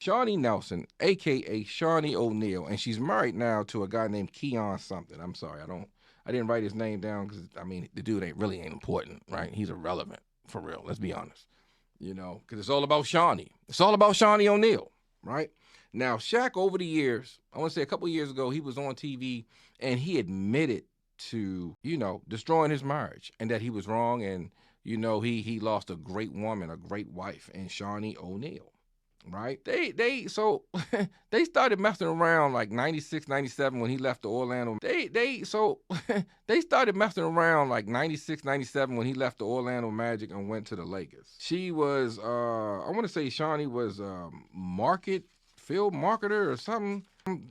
Shawnee Nelson, aka Shawnee O'Neal, and she's married now to a guy named Keon something. I'm sorry, I didn't write his name down because I mean the dude ain't important, right? He's irrelevant for real. Let's be honest, because it's all about Shawnee. It's all about Shawnee O'Neal, right? Now Shaq, over the years, I want to say a couple of years ago, he was on TV and he admitted to destroying his marriage and that he was wrong, and he lost a great woman, a great wife, in Shawnee O'Neal. Right? So they started messing around like 96, 97 when he left the Orlando. They started messing around like 96, 97 when he left the Orlando Magic and went to the Lakers. She was I want to say Shawnee was field marketer or something.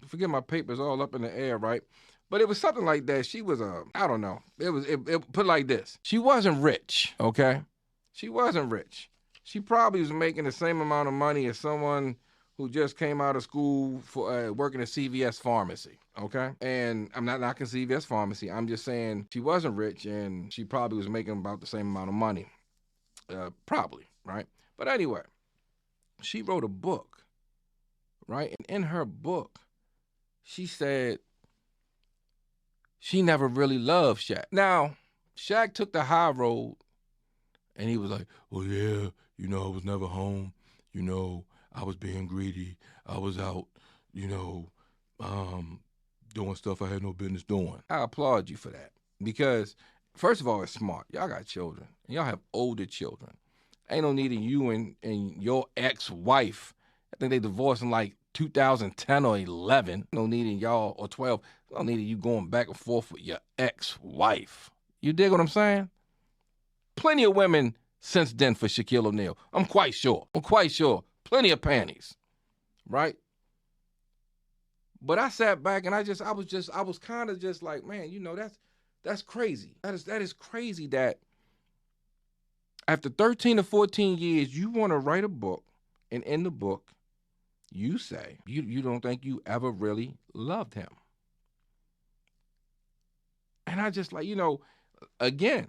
Forget, my papers all up in the air, right? But it was something like that. She was I don't know. It put like this. She wasn't rich, okay? She wasn't rich. She probably was making the same amount of money as someone who just came out of school for working at CVS Pharmacy, okay? And I'm not knocking CVS Pharmacy. I'm just saying she wasn't rich, and she probably was making about the same amount of money, probably, right? But anyway, she wrote a book, right? And in her book, she said she never really loved Shaq. Now, Shaq took the high road, and he was like, "Oh yeah, I was never home. I was being greedy. I was out, doing stuff I had no business doing." I applaud you for that because, first of all, it's smart. Y'all got children. And y'all have older children. Ain't no need in you and your ex-wife. I think they divorced in like 2010 or 11. No need in y'all, or 12. No need in you going back and forth with your ex-wife. You dig what I'm saying? Plenty of women since then for Shaquille O'Neal. I'm quite sure. Plenty of panties, right? But I sat back and I was kind of just like, man, that's crazy. That is crazy that after 13 or 14 years, you want to write a book, and in the book, you say you don't think you ever really loved him. And I just like, again,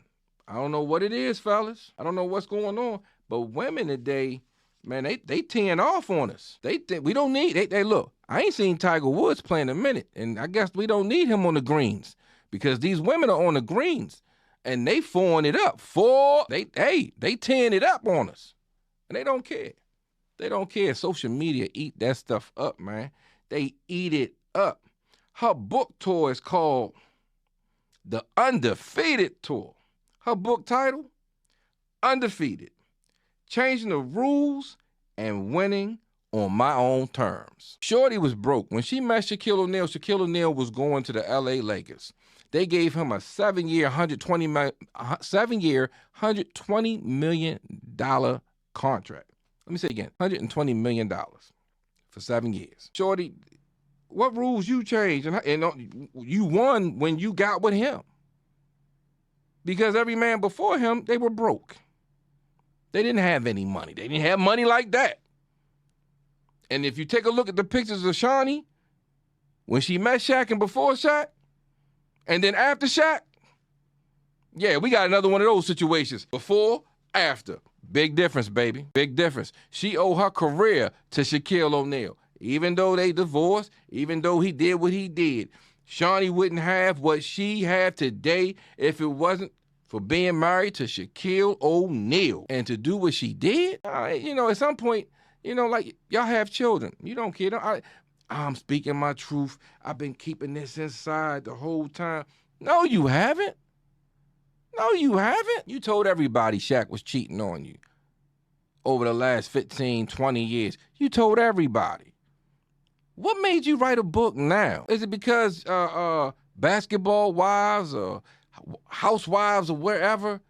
I don't know what it is, fellas. I don't know what's going on. But women today, man, they teeing off on us. They think we don't need. They look. I ain't seen Tiger Woods play in a minute, and I guess we don't need him on the greens because these women are on the greens, and they foring it up. They teeing it up on us, and they don't care. They don't care. Social media eat that stuff up, man. They eat it up. Her book tour is called The Undefeated Tour. Her book title, Undefeated, Changing the Rules and Winning on My Own Terms. Shorty was broke. When she met Shaquille O'Neal was going to the LA Lakers. They gave him a 7-year, $120 million contract. Let me say it again, $120 million for 7 years. Shorty, what rules you changed? And you won when you got with him. Because every man before him, they were broke. They didn't have any money. They didn't have money like that. And if you take a look at the pictures of Shawnee, when she met Shaq and before Shaq, and then after Shaq, yeah, we got another one of those situations. Before, after. Big difference, baby. Big difference. She owed her career to Shaquille O'Neal. Even though they divorced, even though he did what he did, Shawnee wouldn't have what she had today if it wasn't for being married to Shaquille O'Neal. And to do what she did, at some point, like y'all have children. You don't care. I'm speaking my truth. I've been keeping this inside the whole time. No, you haven't. No, you haven't. You told everybody Shaq was cheating on you over the last 15, 20 years. You told everybody. What made you write a book now? Is it because Basketball Wives or Housewives or wherever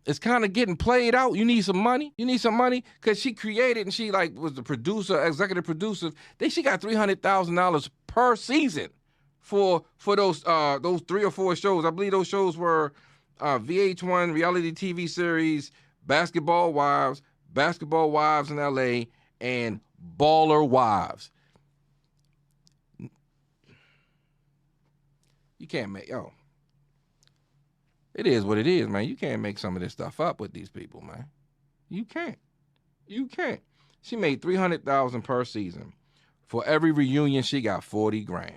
it's kind of getting played out? You need some money? Because she created and she was the producer, executive producer. She got $300,000 per season for those 3 or 4 shows. I believe those shows were VH1 reality TV series, Basketball Wives in LA, and Baller Wives. You can't make, it is what it is, man. You can't make some of this stuff up with these people, man. You can't. She made $300,000 per season. For every reunion, she got 40 grand.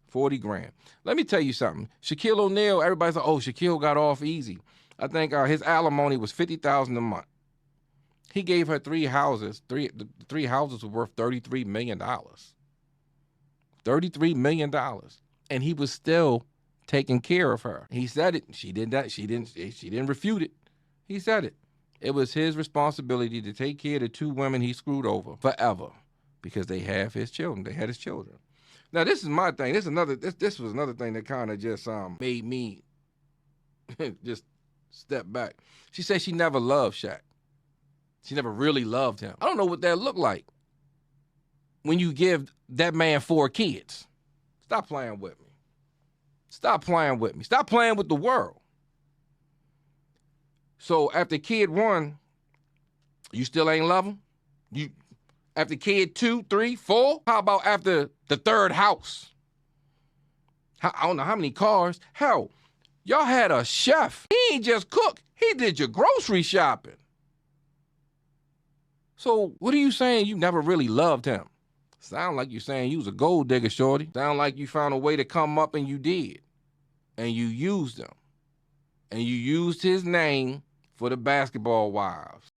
40 grand. Let me tell you something. Shaquille O'Neal, everybody's like, oh, Shaquille got off easy. I think his alimony was $50,000 a month. He gave her 3 houses. The 3 houses were worth $33 million. $33 million. And he was still taking care of her. He said it. She did that. She didn't refute it. He said it. It was his responsibility to take care of the 2 women he screwed over forever because they have his children. They had his children. Now, this is my thing. This was another thing that kind of just made me just step back. She said she never loved Shaq. She never really loved him. I don't know what that looked like when you give that man 4 kids. Stop playing with me. Stop playing with me. Stop playing with the world. So after kid 1, you still ain't love him? After kid 2, 3, 4? How about after the 3rd house? I don't know how many cars. Hell, y'all had a chef. He ain't just cook. He did your grocery shopping. So what are you saying you never really loved him? Sound like you're saying you was a gold digger, shorty. Sound like you found a way to come up and you did. And you used him. And you used his name for the basketball wives.